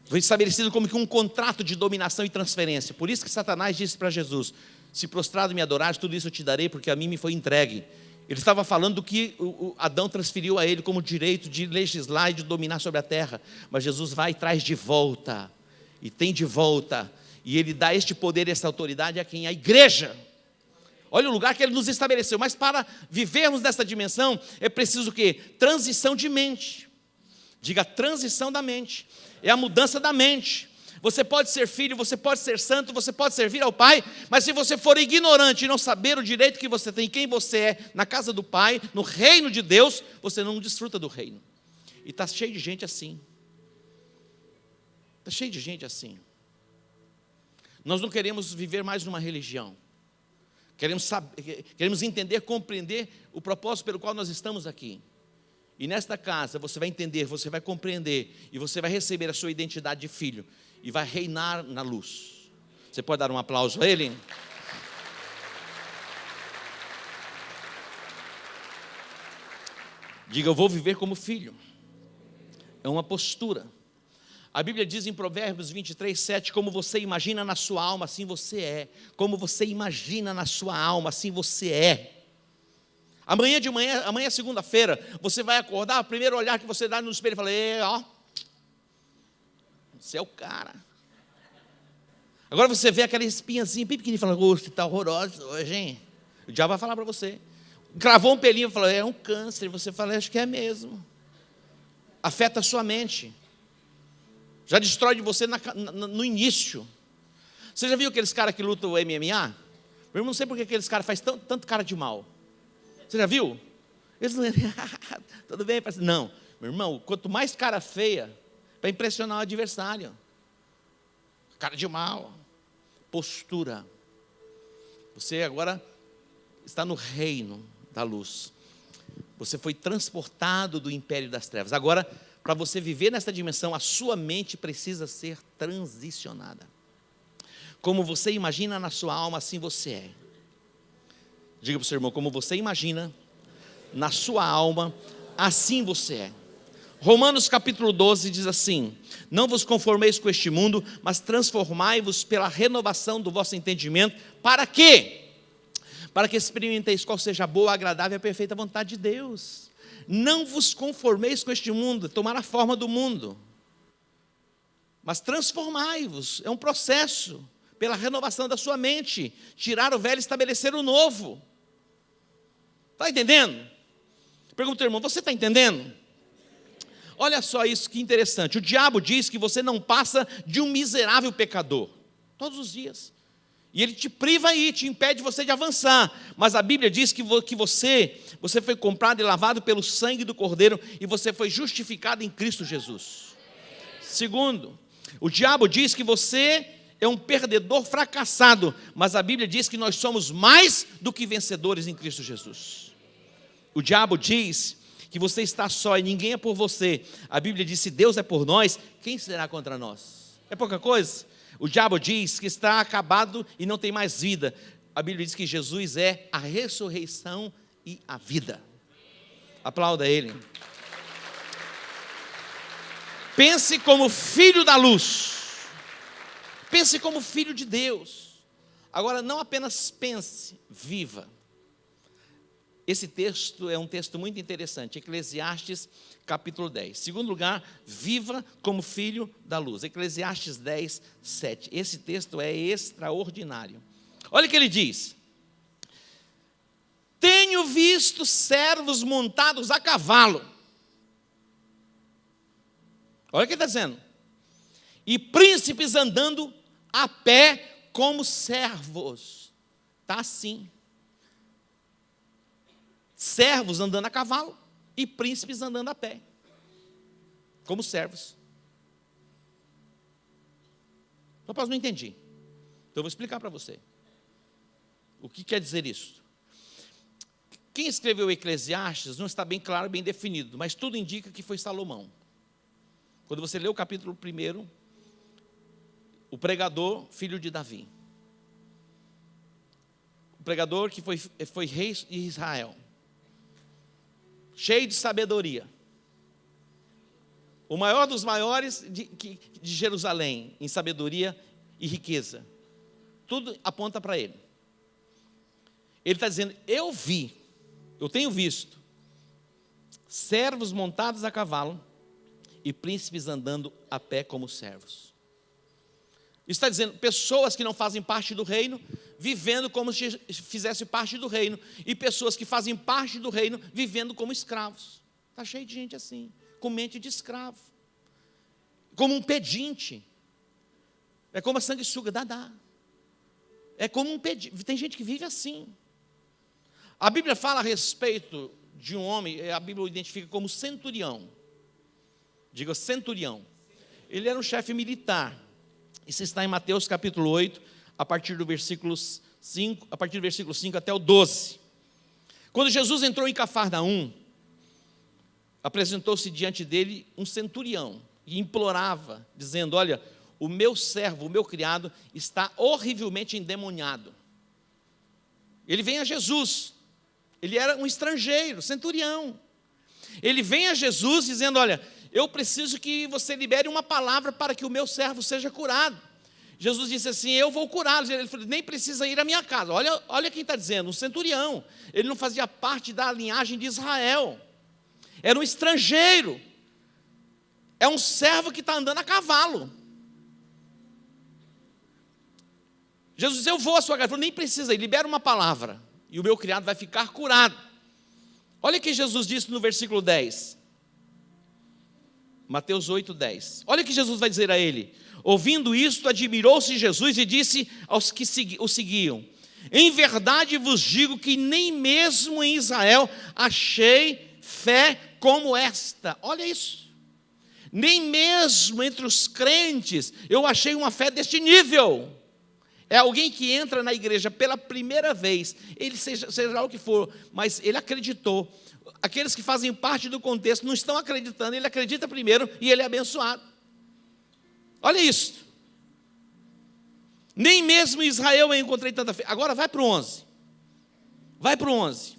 Foi estabelecido como que um contrato de dominação e transferência. Por isso que Satanás disse para Jesus, se prostrado me adorares, tudo isso eu te darei, porque a mim me foi entregue. Ele estava falando do que Adão transferiu a ele como direito de legislar e de dominar sobre a terra. Mas Jesus vai e traz de volta, e tem de volta, e Ele dá este poder e essa autoridade a quem? A igreja. Olha o lugar que Ele nos estabeleceu. Mas para vivermos nessa dimensão, é preciso o quê? Transição de mente. Diga, transição da mente. É a mudança da mente. Você pode ser filho, você pode ser santo, você pode servir ao Pai, mas se você for ignorante e não saber o direito que você tem, quem você é na casa do Pai, no reino de Deus, você não desfruta do reino. E está cheio de gente assim. Está cheio de gente assim. Nós não queremos viver mais numa religião. Queremos entender, compreender o propósito pelo qual nós estamos aqui. E nesta casa você vai entender, você vai compreender, e você vai receber a sua identidade de filho, e vai reinar na luz. Você pode dar um aplauso a Ele? Diga, eu vou viver como filho. É uma postura. A Bíblia diz em Provérbios 23, 7, como você imagina na sua alma, assim você é. Como você imagina na sua alma, assim você é. Amanhã é segunda-feira, você vai acordar, o primeiro olhar que você dá no espelho e fala, ó, você é o cara. Agora você vê aquela espinhazinha bem pequenininha e fala, você está horroroso hoje, hein? O diabo vai falar para você. Cravou um pelinho e falou, é um câncer. Você fala, acho que é mesmo. Afeta a sua mente. Já destrói de você no início. Você já viu aqueles caras que lutam o MMA? Eu não sei porque aqueles caras fazem tanto cara de mal. Você já viu? Eles não... Tudo bem? Não, meu irmão, quanto mais cara feia, para impressionar o adversário. Cara de mal. Postura. Você agora está no reino da luz. Você foi transportado do império das trevas. Agora, para você viver nessa dimensão, a sua mente precisa ser transicionada. Como você imagina na sua alma, assim você é. Diga para o seu irmão, como você imagina na sua alma, assim você é. Romanos capítulo 12 diz assim, não vos conformeis com este mundo, mas transformai-vos pela renovação do vosso entendimento. Para quê? Para que experimenteis qual seja a boa, agradável e a perfeita vontade de Deus. Não vos conformeis com este mundo, tomar a forma do mundo, mas transformai-vos, é um processo, pela renovação da sua mente, tirar o velho e estabelecer o novo. Está entendendo? Pergunta ao irmão, você está entendendo? Olha só isso que interessante, o diabo diz que você não passa de um miserável pecador, todos os dias. E ele te priva aí, te impede você de avançar. Mas a Bíblia diz que você foi comprado e lavado pelo sangue do Cordeiro e você foi justificado em Cristo Jesus. Segundo, o diabo diz que você é um perdedor fracassado, mas a Bíblia diz que nós somos mais do que vencedores em Cristo Jesus. O diabo diz que você está só e ninguém é por você. A Bíblia diz, se Deus é por nós, quem será contra nós? É pouca coisa? O diabo diz que está acabado e não tem mais vida. A Bíblia diz que Jesus é a ressurreição e a vida. Aplauda ele. Pense como filho da luz. Pense como filho de Deus. Agora, não apenas pense, viva. Esse texto é um texto muito interessante, Eclesiastes capítulo 10. Segundo lugar, viva como filho da luz. Eclesiastes 10, 7. Esse texto é extraordinário. Olha o que ele diz. Tenho visto servos montados a cavalo. Olha o que ele está dizendo. E príncipes andando a pé como servos. Está assim. Servos andando a cavalo e príncipes andando a pé, como servos. Rapaz, não entendi. Então eu vou explicar para você. O que quer dizer isso? Quem escreveu Eclesiastes não está bem claro, bem definido, mas tudo indica que foi Salomão. Quando você lê o capítulo 1, o pregador, filho de Davi. O pregador que foi rei de Israel. Cheio de sabedoria. O maior dos maiores de Jerusalém, em sabedoria e riqueza. Tudo aponta para ele. Ele está dizendo, eu tenho visto, servos montados a cavalo e príncipes andando a pé como servos. Isso está dizendo, pessoas que não fazem parte do reino, vivendo como se fizesse parte do reino, e pessoas que fazem parte do reino, vivendo como escravos. Está cheio de gente assim, com mente de escravo, como um pedinte, é como a sanguessuga, dá. É como um pedinte, tem gente que vive assim. A Bíblia fala a respeito de um homem, a Bíblia o identifica como centurião. Diga centurião. Ele era um chefe militar. Isso está em Mateus capítulo 8, a partir do versículo 5 até o 12. Quando Jesus entrou em Cafarnaum, apresentou-se diante dele um centurião e implorava, dizendo, olha, o meu servo, o meu criado, está horrivelmente endemoniado. Ele vem a Jesus, ele era um estrangeiro, centurião. Ele vem a Jesus dizendo, olha, eu preciso que você libere uma palavra para que o meu servo seja curado. Jesus disse assim, eu vou curá-los. Ele falou, nem precisa ir à minha casa. Olha quem está dizendo, um centurião. Ele não fazia parte da linhagem de Israel. Era um estrangeiro. É um servo que está andando a cavalo. Jesus disse, eu vou à sua casa. Ele falou, nem precisa ir, libera uma palavra. E o meu criado vai ficar curado. Olha o que Jesus disse no versículo 10. Mateus 8, 10. Olha o que Jesus vai dizer a ele. Ouvindo isto, admirou-se Jesus e disse aos que o seguiam, em verdade vos digo que nem mesmo em Israel achei fé como esta. Olha isso. Nem mesmo entre os crentes eu achei uma fé deste nível. É alguém que entra na igreja pela primeira vez, ele seja o que for, mas ele acreditou. Aqueles que fazem parte do contexto não estão acreditando, ele acredita primeiro e ele é abençoado. Olha isso. Nem mesmo em Israel eu encontrei tanta fé. Agora vai para o 11. Vai para o 11.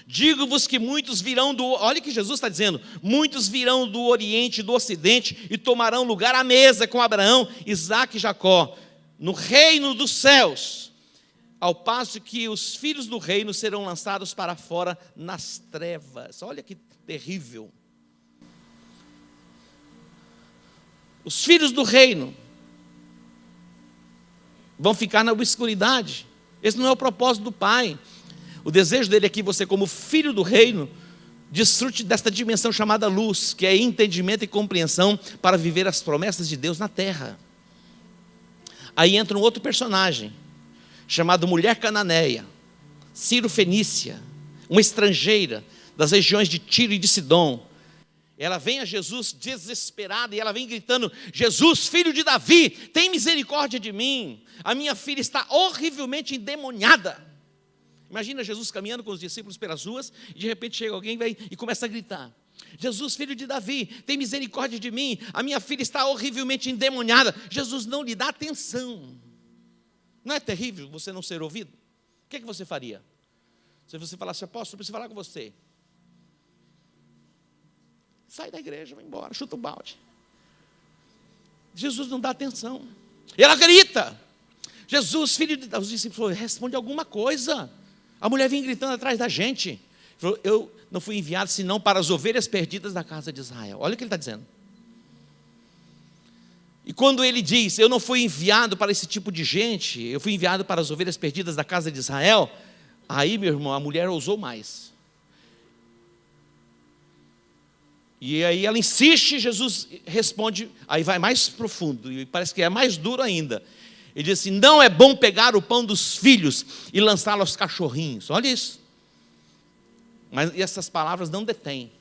Digo-vos que muitos virão olha o que Jesus está dizendo, muitos virão do Oriente e do Ocidente e tomarão lugar à mesa com Abraão, Isaque e Jacó, no reino dos céus, ao passo que os filhos do reino serão lançados para fora nas trevas. Olha que terrível. Os filhos do reino vão ficar na obscuridade. Esse não é o propósito do Pai. O desejo dele é que você, como filho do reino, desfrute desta dimensão chamada luz, que é entendimento e compreensão para viver as promessas de Deus na terra. Aí entra um outro personagem, chamado mulher cananeia, Ciro Fenícia, uma estrangeira das regiões de Tiro e de Sidom. Ela vem a Jesus desesperada e ela vem gritando, Jesus, filho de Davi, tem misericórdia de mim, a minha filha está horrivelmente endemoniada. Imagina Jesus caminhando com os discípulos pelas ruas e de repente chega alguém e começa a gritar, Jesus, filho de Davi, tem misericórdia de mim, a minha filha está horrivelmente endemoniada. Jesus não lhe dá atenção. Não é terrível você não ser ouvido? O que você faria? Se você falasse, apóstolo, preciso falar com você. Sai da igreja, vai embora, chuta o balde. Jesus não dá atenção. E ela grita, Jesus, filho de Davi. Os discípulos falaram, responde alguma coisa. A mulher vem gritando atrás da gente. Falou, eu não fui enviado senão para as ovelhas perdidas da casa de Israel. Olha o que ele está dizendo. E quando ele diz, eu não fui enviado para esse tipo de gente, eu fui enviado para as ovelhas perdidas da casa de Israel, aí, meu irmão, a mulher ousou mais. E aí ela insiste, Jesus responde, aí vai mais profundo, e parece que é mais duro ainda. Ele diz assim, não é bom pegar o pão dos filhos e lançá-lo aos cachorrinhos. Olha isso. Mas essas palavras não detêm.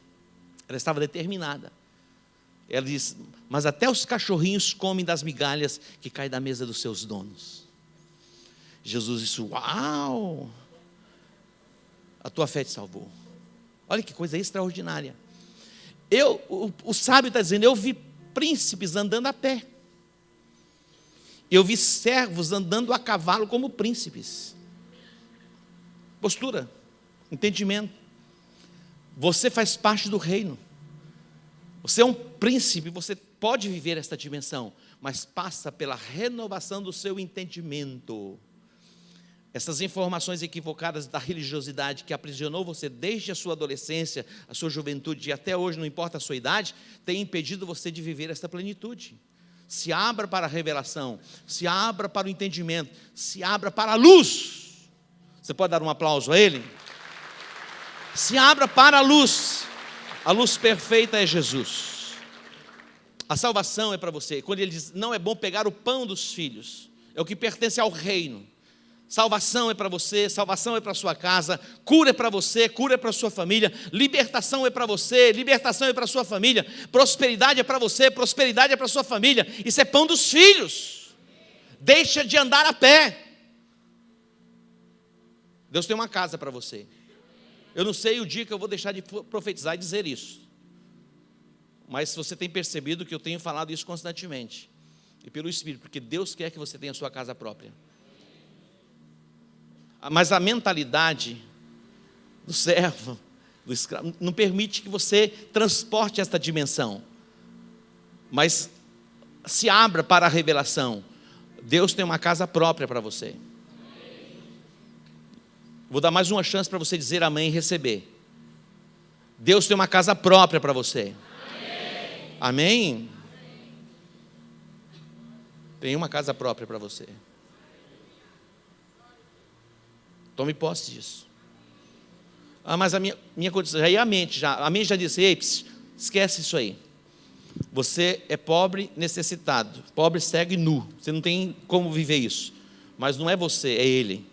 Ela estava determinada. Ela diz, mas até os cachorrinhos comem das migalhas que caem da mesa dos seus donos. Jesus disse, uau, a tua fé te salvou. Olha que coisa extraordinária. O sábio está dizendo, eu vi príncipes andando a pé. Eu vi servos andando a cavalo como príncipes. Postura, entendimento. Você faz parte do reino. Você é um príncipe, você pode viver esta dimensão, mas passa pela renovação do seu entendimento. Essas informações equivocadas da religiosidade que aprisionou você desde a sua adolescência, a sua juventude e até hoje, não importa a sua idade, tem impedido você de viver esta plenitude. Se abra para a revelação, se abra para o entendimento, se abra para a luz. Você pode dar um aplauso a ele? Se abra para a luz perfeita é Jesus. A salvação é para você. Quando ele diz, não é bom pegar o pão dos filhos, é o que pertence ao reino. Salvação é para você, salvação é para a sua casa, cura é para você, cura é para a sua família, libertação é para você, libertação é para a sua família, prosperidade é para você, prosperidade é para a sua família. Isso é pão dos filhos. Deixa de andar a pé. Deus tem uma casa para você. Eu não sei o dia que eu vou deixar de profetizar e dizer isso, mas você tem percebido que eu tenho falado isso constantemente, e pelo Espírito, porque Deus quer que você tenha a sua casa própria. Mas a mentalidade do servo do escravo, não permite que você transporte esta dimensão, mas se abra para a revelação. Deus tem uma casa própria para você. Vou dar mais uma chance para você dizer amém e receber. Deus tem uma casa própria para você. Amém? Amém? Tem uma casa própria para você. Tome posse disso. Ah, mas a minha condição, já ia a mente já disse, ei, esquece isso aí. Você é pobre, necessitado, pobre, cego e nu, você não tem como viver isso, mas não é você, é Ele,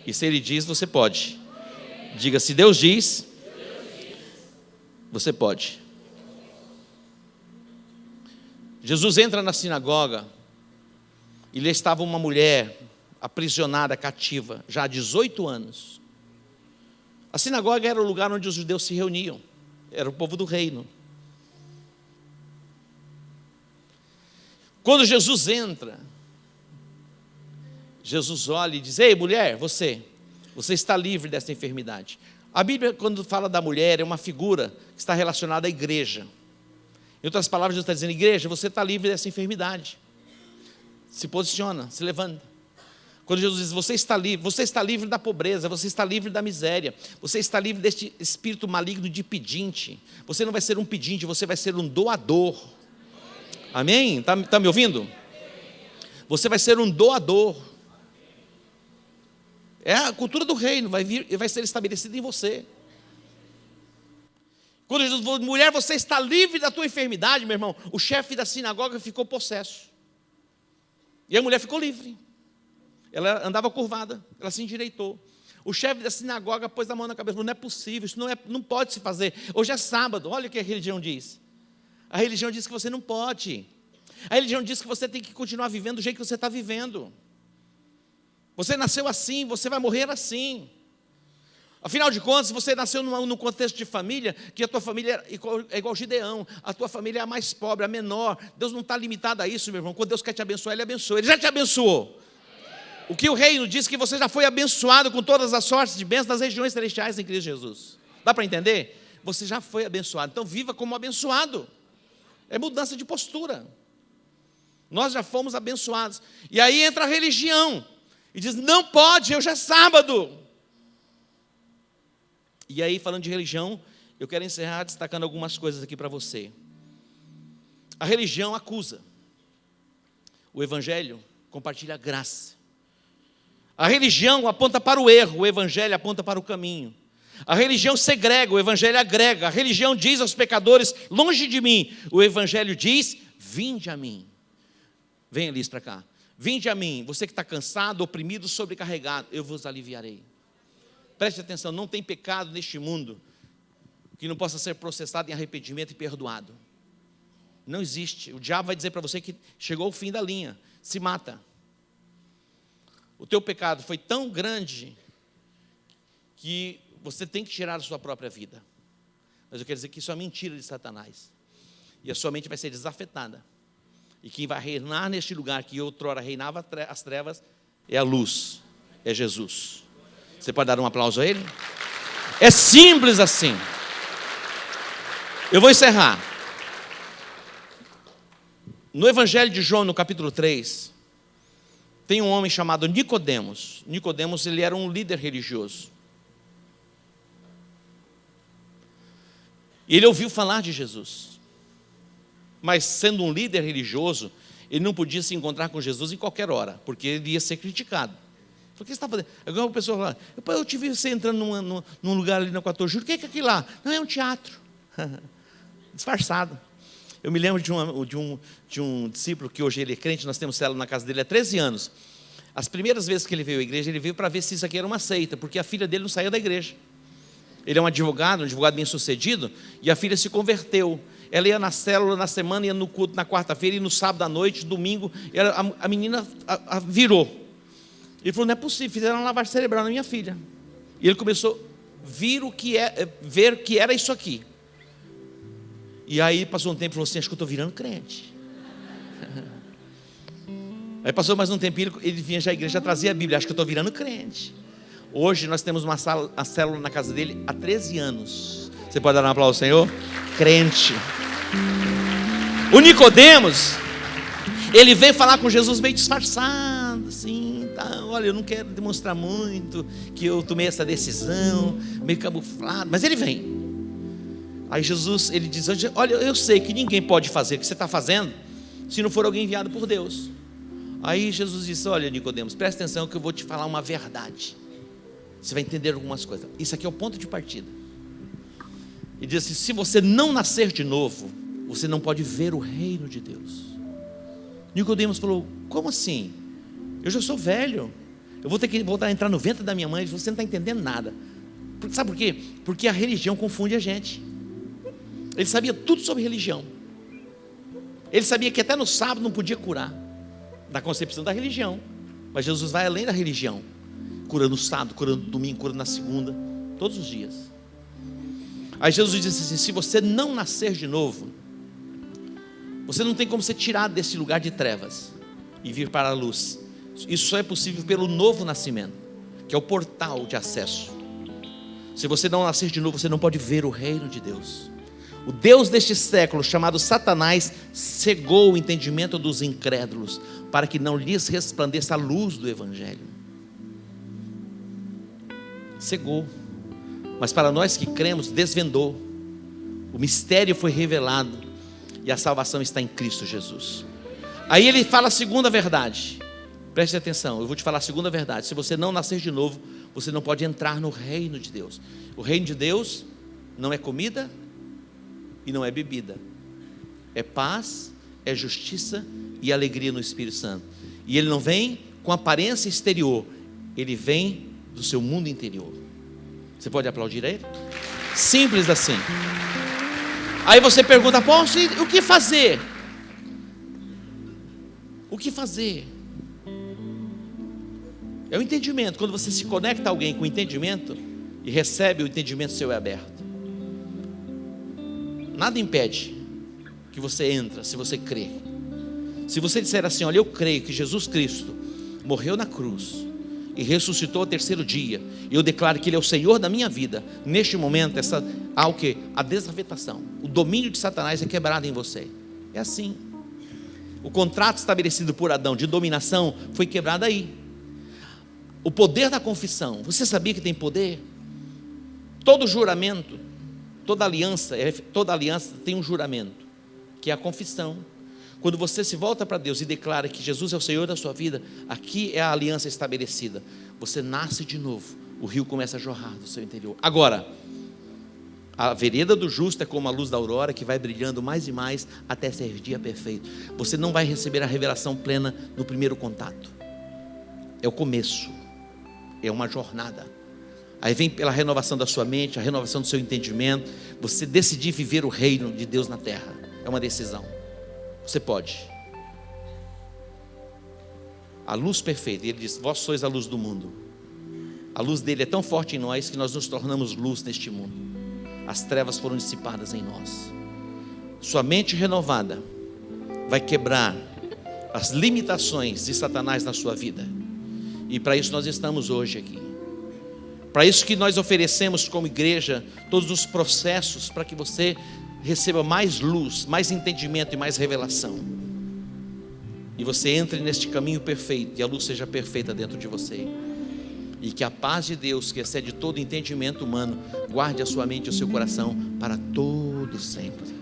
e se Ele diz, você pode. Diga, se Deus diz, você pode. Jesus entra na sinagoga, e ali estava uma mulher aprisionada, cativa, já há 18 anos. A sinagoga era o lugar onde os judeus se reuniam, era o povo do reino. Quando Jesus entra, Jesus olha e diz, ei mulher, você está livre dessa enfermidade. A Bíblia, quando fala da mulher, é uma figura que está relacionada à igreja. Em outras palavras, Jesus está dizendo, igreja, você está livre dessa enfermidade. Se posiciona, se levanta. Quando Jesus diz, você está livre da pobreza, você está livre da miséria, você está livre deste espírito maligno de pedinte. Você não vai ser um pedinte, você vai ser um doador. Amém? Está me ouvindo? Você vai ser um doador. É a cultura do reino, vai ser estabelecida em você. Quando Jesus falou, mulher, você está livre da tua enfermidade, meu irmão, o chefe da sinagoga ficou possesso. E a mulher ficou livre. Ela andava curvada, ela se endireitou. O chefe da sinagoga pôs a mão na cabeça, falou, não é possível, isso não pode se fazer. Hoje é sábado, olha o que a religião diz. A religião diz que você não pode. A religião diz que você tem que continuar vivendo do jeito que você está vivendo. Você nasceu assim, você vai morrer assim. Afinal de contas, você nasceu num contexto de família, que a tua família é igual Gideão, a tua família é a mais pobre, a menor. Deus não está limitado a isso, meu irmão. Quando Deus quer te abençoar, Ele abençoa. Ele já te abençoou. O que o reino diz que você já foi abençoado com todas as sortes de bênçãos das regiões celestiais em Cristo Jesus. Dá para entender? Você já foi abençoado, então viva como abençoado. É mudança de postura. Nós já fomos abençoados. E aí entra a religião e diz, não pode, hoje é sábado. E aí, falando de religião, eu quero encerrar destacando algumas coisas aqui para você. A religião acusa. O evangelho compartilha graça. A religião aponta para o erro, o evangelho aponta para o caminho. A religião segrega, o evangelho agrega. A religião diz aos pecadores, longe de mim. O evangelho diz, vinde a mim. Venha, Elis, para cá. Vinde a mim, você que está cansado, oprimido, sobrecarregado, eu vos aliviarei. Preste atenção, não tem pecado neste mundo que não possa ser processado em arrependimento e perdoado. Não existe. O diabo vai dizer para você que chegou o fim da linha, se mata. O teu pecado foi tão grande que você tem que tirar a sua própria vida. Mas eu quero dizer que isso é mentira de Satanás. E a sua mente vai ser desafetada. E quem vai reinar neste lugar que outrora reinava as trevas é a luz, é Jesus. Você pode dar um aplauso a Ele? É simples assim. Eu vou encerrar. No Evangelho de João, no capítulo 3, tem um homem chamado Nicodemos. Nicodemos, ele era um líder religioso. E ele ouviu falar de Jesus. Mas sendo um líder religioso, ele não podia se encontrar com Jesus em qualquer hora, porque ele ia ser criticado. O que você está fazendo? Agora a pessoa fala, eu te vi você entrando num lugar ali na 14 de julho, o que é aquilo lá? Não, é um teatro. Disfarçado. Eu me lembro de um discípulo que hoje ele é crente, nós temos célula na casa dele há 13 anos. As primeiras vezes que ele veio à igreja, ele veio para ver se isso aqui era uma seita, porque a filha dele não saía da igreja. Ele é um advogado bem sucedido, e a filha se converteu. Ela ia na célula na semana, ia no culto na quarta-feira, e no sábado à noite, domingo, a menina virou. Ele falou, não é possível, fizeram uma lavagem cerebral na minha filha. E ele começou a ver que era isso aqui. E aí passou um tempo e falou assim, acho que eu estou virando crente. Aí passou mais um tempinho, ele vinha já à igreja, já trazia a Bíblia, acho que eu estou virando crente. Hoje nós temos uma célula na casa dele há 13 anos. Você pode dar um aplauso ao Senhor? Crente. O Nicodemos, ele veio falar com Jesus meio disfarçado, assim, tá, olha, eu não quero demonstrar muito que eu tomei essa decisão, meio camuflado, mas ele vem. Aí Jesus, ele diz, olha, eu sei que ninguém pode fazer o que você está fazendo, se não for alguém enviado por Deus. Aí Jesus disse, olha Nicodemos, presta atenção que eu vou te falar uma verdade, você vai entender algumas coisas, isso aqui é o ponto de partida. Ele diz assim, se você não nascer de novo, você não pode ver o reino de Deus. Nicodemos falou, como assim? Eu já sou velho, eu vou ter que voltar a entrar no ventre da minha mãe. Você não está entendendo nada. Sabe por quê? Porque a religião confunde a gente. Ele sabia tudo sobre religião. Ele sabia que até no sábado não podia curar, da concepção da religião. Mas Jesus vai além da religião, curando no sábado, curando no domingo, curando na segunda, todos os dias. Aí Jesus disse assim, se você não nascer de novo, você não tem como ser tirado desse lugar de trevas e vir para a luz. Isso só é possível pelo novo nascimento, que é o portal de acesso. Se você não nascer de novo, você não pode ver o reino de Deus. O Deus deste século, chamado Satanás, cegou o entendimento dos incrédulos, para que não lhes resplandeça a luz do Evangelho. Cegou. Mas para nós que cremos, desvendou. O mistério foi revelado, e a salvação está em Cristo Jesus. Aí ele fala a segunda verdade. Preste atenção, eu vou te falar a segunda verdade. Se você não nascer de novo, você não pode entrar no reino de Deus. O reino de Deus não é comida e não é bebida. É paz, é justiça e alegria no Espírito Santo. E ele não vem com aparência exterior, ele vem do seu mundo interior. Você pode aplaudir a ele? Simples assim. Aí você pergunta, apóstolo, o que fazer? O que fazer? É o entendimento. Quando você se conecta a alguém com entendimento e recebe, o entendimento seu é aberto. Nada impede que você entre, se você crê. Se você disser assim, olha, eu creio que Jesus Cristo morreu na cruz e ressuscitou ao terceiro dia, e eu declaro que Ele é o Senhor da minha vida, neste momento, há o que? A desafetação, o domínio de Satanás é quebrado em você. É assim. O contrato estabelecido por Adão de dominação foi quebrado aí. O poder da confissão, você sabia que tem poder? Todo juramento, toda aliança tem um juramento, que é a confissão. Quando você se volta para Deus e declara que Jesus é o Senhor da sua vida, aqui é a aliança estabelecida. Você nasce de novo, o rio começa a jorrar do seu interior. Agora, a vereda do justo é como a luz da aurora, que vai brilhando mais e mais até ser dia perfeito. Você não vai receber a revelação plena no primeiro contato. É o começo, é uma jornada. Aí vem pela renovação da sua mente, a renovação do seu entendimento, você decidir viver o reino de Deus na terra. É uma decisão. Você pode. A luz perfeita, ele diz, vós sois a luz do mundo. A luz dele é tão forte em nós que nós nos tornamos luz neste mundo. As trevas foram dissipadas em nós. Sua mente renovada vai quebrar as limitações de Satanás na sua vida. E para isso nós estamos hoje aqui. Para isso que nós oferecemos como igreja todos os processos para que você receba mais luz, mais entendimento e mais revelação. E você entre neste caminho perfeito e a luz seja perfeita dentro de você. E que a paz de Deus, que excede todo entendimento humano, guarde a sua mente e o seu coração para todo sempre.